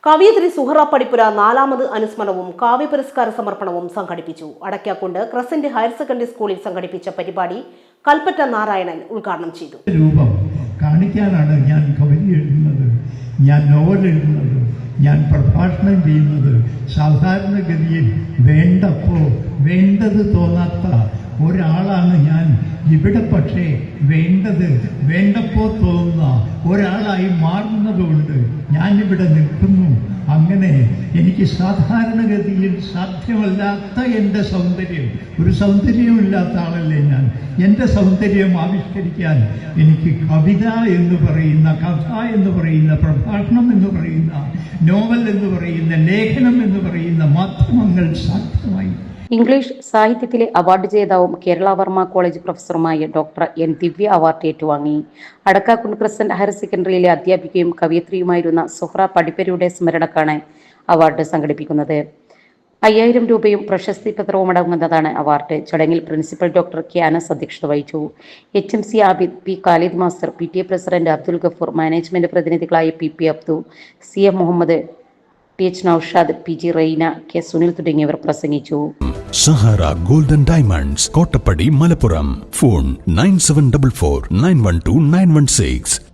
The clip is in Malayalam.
കവയിത്രി സുഹറ പടിപ്പുര 4ാമത് അനുസ്മരണവും കാവ്യ പുരസ്കാര സമർപ്പണവും സംഘടിപ്പിച്ചു. അടയ്ക്കാക്കുണ്ട് ക്രസന്റ് ഹയർ സെക്കൻഡറി സ്കൂളിൽ സംഘടിപ്പിച്ച പരിപാടി കൽപ്പറ്റ നാരായണൻ ഉദ്ഘാടനം ചെയ്തു. രൂപം കാണിക്കാനാണ് ഞാൻ കവിത എഴുതുന്നത്, ഞാൻ നോവൽ എഴുതുന്നത്, ഞാൻ പ്രഭാഷണം ചെയ്യുന്നത്. സാധാരണഗതിയിൽ വേണ്ടപ്പോൾ വേണ്ടത് തോന്നാത്ത ഒരാളാണ് ഞാൻ. ഇവിടെ പക്ഷേ വേണ്ടത് വേണ്ടപ്പോൾ തോന്നുന്ന ഒരാളായി മാറുന്നതുകൊണ്ട് ഞാനിവിടെ നിൽക്കുന്നു. അങ്ങനെ എനിക്ക് സാധാരണഗതിയിൽ സാധ്യമല്ലാത്ത എൻ്റെ സൗന്ദര്യം, ഒരു സൗന്ദര്യമില്ലാത്ത ആളല്ലേ ഞാൻ. എൻ്റെ സൗന്ദര്യം ആവിഷ്കരിക്കാൻ എനിക്ക് കവിത എന്ന് പറയുന്ന, കഥ എന്ന് പറയുന്ന, പ്രഭാഷണം എന്ന് പറയുന്ന, നോവൽ എന്ന് പറയുന്ന, ലേഖനം എന്ന് പറയുന്ന മാധ്യമങ്ങൾ സാധ്യമായി. ഇംഗ്ലീഷ് സാഹിത്യത്തിലെ അവാർഡ് ജേതാവും കേരള വർമ്മ കോളേജ് പ്രൊഫസറുമായ ഡോക്ടർ എൻ ദിവ്യ അവാർഡ് ഏറ്റുവാങ്ങി. അടക്കാക്കുണ്ട് ക്രസന്റ് ഹയർ സെക്കൻഡറിയിലെ അധ്യാപികയും കവയിത്രിയുമായിരുന്ന സുഹ്റ പടിപ്പുരയുടെ സ്മരണക്കാണ് അവാർഡ് സംഘടിപ്പിക്കുന്നത്. 5000 രൂപയും പ്രശസ്തി പത്രവും അടങ്ങുന്നതാണ് അവാർഡ്. ചടങ്ങിൽ പ്രിൻസിപ്പൽ ഡോക്ടർ കെ അനസ് അധ്യക്ഷത വഹിച്ചു. HMC Abid, P Khalid master, PTA president Abdul Gafoor, management പ്രതിനിധികളായ PP Abdu, CM Muhammad, TH Noushad, PG Raina, K Sunil തുടങ്ങിയവർ പ്രസംഗിച്ചു. Sahara golden diamonds, Kottappadi, Malappuram. Phone 9744 912 916.